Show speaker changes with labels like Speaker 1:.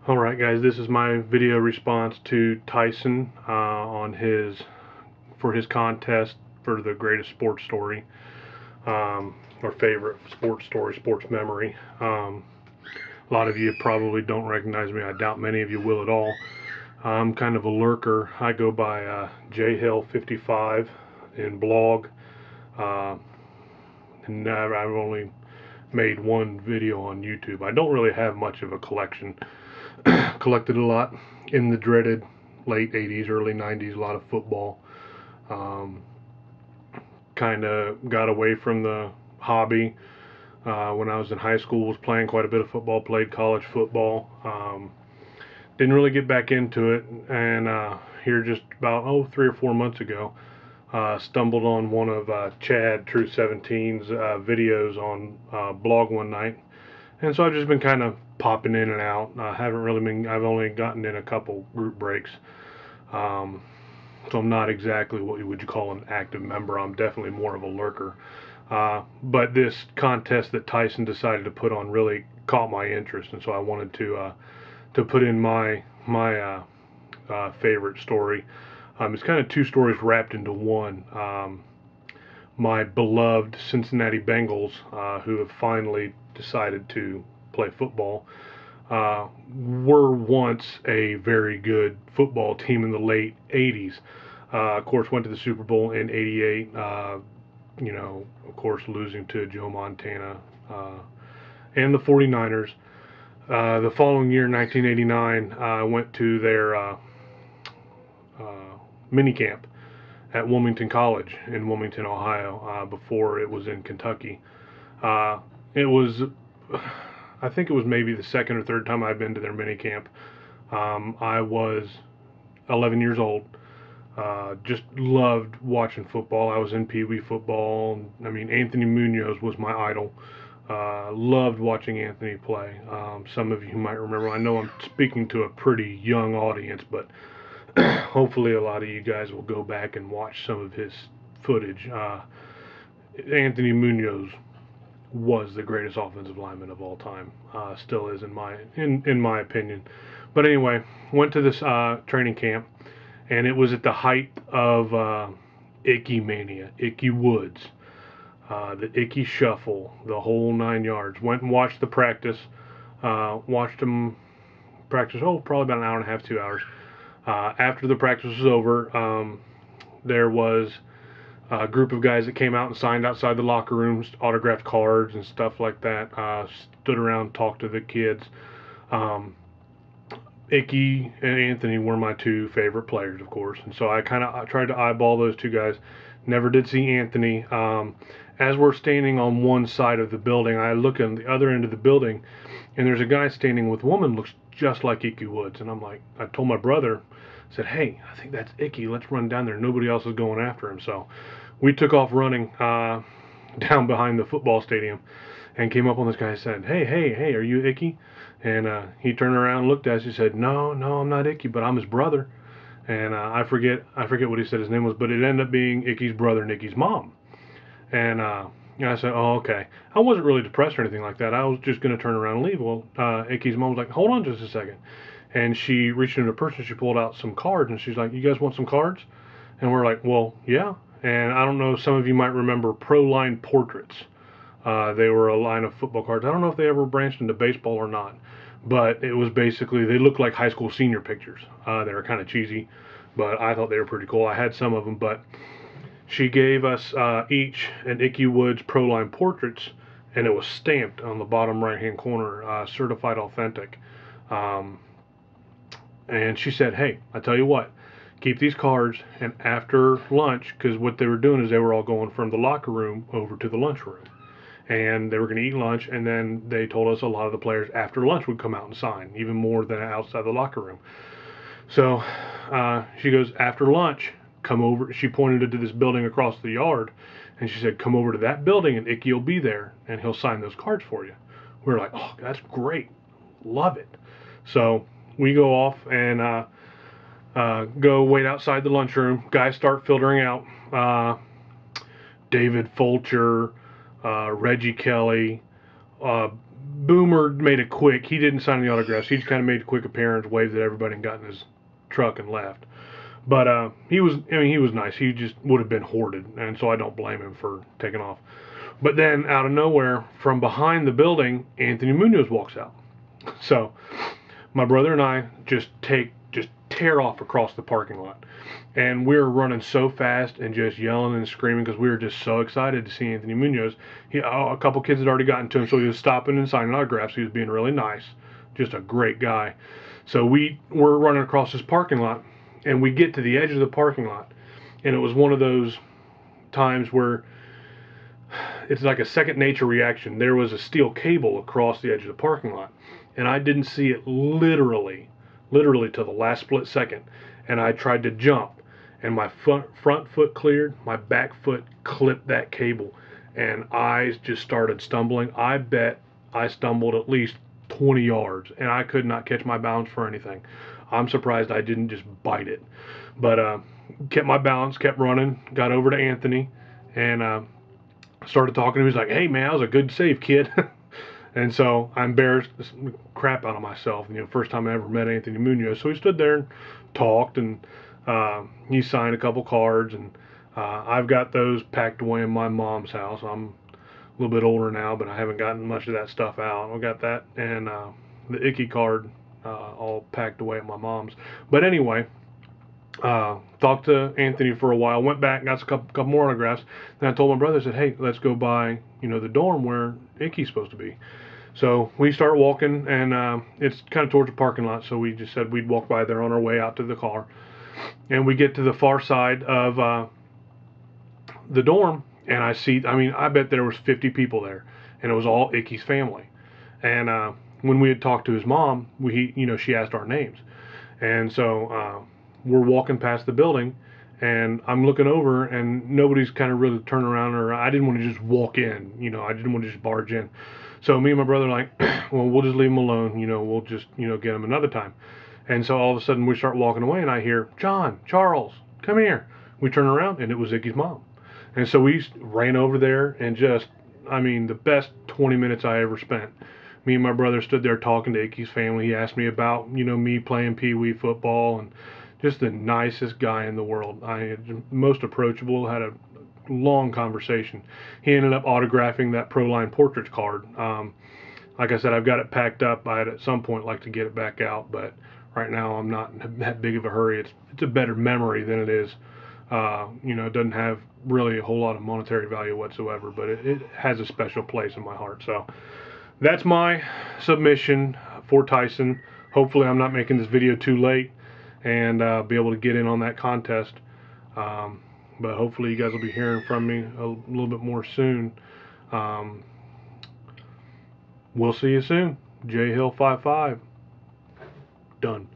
Speaker 1: Alright guys, this is my video response to Tyson on for his contest for the greatest sports story, or favorite sports story, sports memory. A lot of you probably don't recognize me. I doubt many of you will at all. I'm kind of a lurker. I go by jhill55 in blog, and I've only made one video on YouTube. I don't really have much of a collection. Collected a lot in the dreaded late 80s, early 90s, a lot of football. Kind of got away from the hobby when I was in high school, was playing quite a bit of football, played college football. Didn't really get back into it, and here just about 3 or 4 months ago, stumbled on one of Chad True 17's videos on blog one night, and so I've just been kind of popping in and out. I've only gotten in a couple group breaks, so I'm not exactly what you would call an active member. I'm definitely more of a lurker. But this contest that Tyson decided to put on really caught my interest, and so I wanted to put in my favorite story. It's kind of two stories wrapped into one. My beloved Cincinnati Bengals, who have finally decided to play football, were once a very good football team in the late 80s. Of course, went to the Super Bowl in '88. Of course, losing to Joe Montana and the 49ers. The following year, 1989, I went to their minicamp at Wilmington College in Wilmington, Ohio, before it was in Kentucky. I think it was maybe the second or third time I've been to their minicamp. I was 11 years old. Just loved watching football. I was in Pee Wee football. I mean, Anthony Munoz was my idol. Loved watching Anthony play. Some of you might remember. I know I'm speaking to a pretty young audience, but hopefully a lot of you guys will go back and watch some of his footage. Anthony Munoz was the greatest offensive lineman of all time. Still is in my opinion. But anyway, went to this training camp, and it was at the height of Icky mania, Icky Woods, the Icky Shuffle, the whole 9 yards. Went and watched the practice. Watched them practice, probably about an hour and a half, 2 hours. After the practice was over, there was a group of guys that came out and signed outside the locker rooms, autographed cards and stuff like that. Stood around, talked to the kids. Icky and Anthony were my two favorite players, of course, and so I tried to eyeball those two guys. Never did see Anthony. As we're standing on one side of the building, I look on the other end of the building, and there's a guy standing with a woman looks just like Icky Woods, and I told my brother, I said, "Hey, I think that's Icky. Let's run down there. Nobody else is going after him." So we took off running down behind the football stadium and came up on this guy and said, hey, are you Icky? And he turned around and looked at us. He said, no, I'm not Icky, but I'm his brother. And I forget what he said his name was, but it ended up being Icky's brother and Icky's mom. And I said, oh, okay. I wasn't really depressed or anything like that. I was just going to turn around and leave. Well, Icky's mom was like, hold on just a second. And she reached into her purse and she pulled out some cards, and she's like, you guys want some cards? And we're like, well, yeah. And I don't know, some of you might remember Pro-Line Portraits. They were a line of football cards. I don't know if they ever branched into baseball or not, but it was basically, they looked like high school senior pictures. They were kind of cheesy, but I thought they were pretty cool. I had some of them, but she gave us each an Icky Woods Pro-Line Portraits, and it was stamped on the bottom right-hand corner, certified authentic. And she said, hey, I tell you what, keep these cards, and after lunch, because what they were doing is they were all going from the locker room over to the lunchroom, and they were going to eat lunch, and then they told us a lot of the players after lunch would come out and sign, even more than outside the locker room. So she goes, after lunch, come over. She pointed to this building across the yard, and she said, come over to that building, and Icky will be there, and he'll sign those cards for you. We were like, oh, that's great. Love it. So we go off and go wait outside the lunchroom. Guys start filtering out. David Fulcher, Reggie Kelly, Boomer made it quick. He didn't sign the autographs. He just kind of made a quick appearance, waved at everybody, and got in his truck and left. But he was nice. He just would have been hoarded, and so I don't blame him for taking off. But then out of nowhere, from behind the building, Anthony Munoz walks out. So my brother and I just tear off across the parking lot, and we were running so fast and just yelling and screaming because we were just so excited to see Anthony Munoz. A couple kids had already gotten to him, so he was stopping and signing autographs. He was being really nice, just a great guy. So we were running across this parking lot, and we get to the edge of the parking lot, and it was one of those times where it's like a second nature reaction. There was a steel cable across the edge of the parking lot, and I didn't see it literally till the last split second. And I tried to jump, and my front foot cleared, my back foot clipped that cable, and I just started stumbling. I bet I stumbled at least 20 yards, and I could not catch my balance for anything. I'm surprised I didn't just bite it. But kept my balance, kept running, got over to Anthony, and started talking to him. He's like, "Hey man, that was a good save, kid." And so I embarrassed the crap out of myself. First time I ever met Anthony Munoz. So we stood there and talked, and he signed a couple cards, and I've got those packed away in my mom's house. I'm a little bit older now, but I haven't gotten much of that stuff out. I got that and the Icky card all packed away at my mom's. But anyway, talked to Anthony for a while, went back, got a couple more autographs. Then I told my brother, I said, "Hey, let's go by, the dorm where Icky's supposed to be." So we start walking, and it's kind of towards the parking lot, so we just said we'd walk by there on our way out to the car. And we get to the far side of the dorm, and I bet there was 50 people there, and it was all Icky's family. And when we had talked to his mom, she asked our names. And so we're walking past the building, and I'm looking over, and nobody's kind of really turned around, or I didn't want to just walk in, I didn't want to just barge in. So me and my brother are like, well, we'll just leave him alone, we'll just, get him another time. And so all of a sudden we start walking away, and I hear, "John, Charles, come here." We turn around, and it was Icky's mom. And so we ran over there, and the best 20 minutes I ever spent. Me and my brother stood there talking to Icky's family. He asked me about, me playing pee-wee football, and just the nicest guy in the world. Most approachable, had a long conversation. He ended up autographing that Proline Portraits card. Like I said, I've got it packed up. I'd at some point like to get it back out, but right now I'm not in that big of a hurry. It's a better memory than it is. It doesn't have really a whole lot of monetary value whatsoever, but it has a special place in my heart. So that's my submission for Tyson. Hopefully I'm not making this video too late and be able to get in on that contest. But hopefully you guys will be hearing from me a little bit more soon. We'll see you soon. J Hill 55. Done.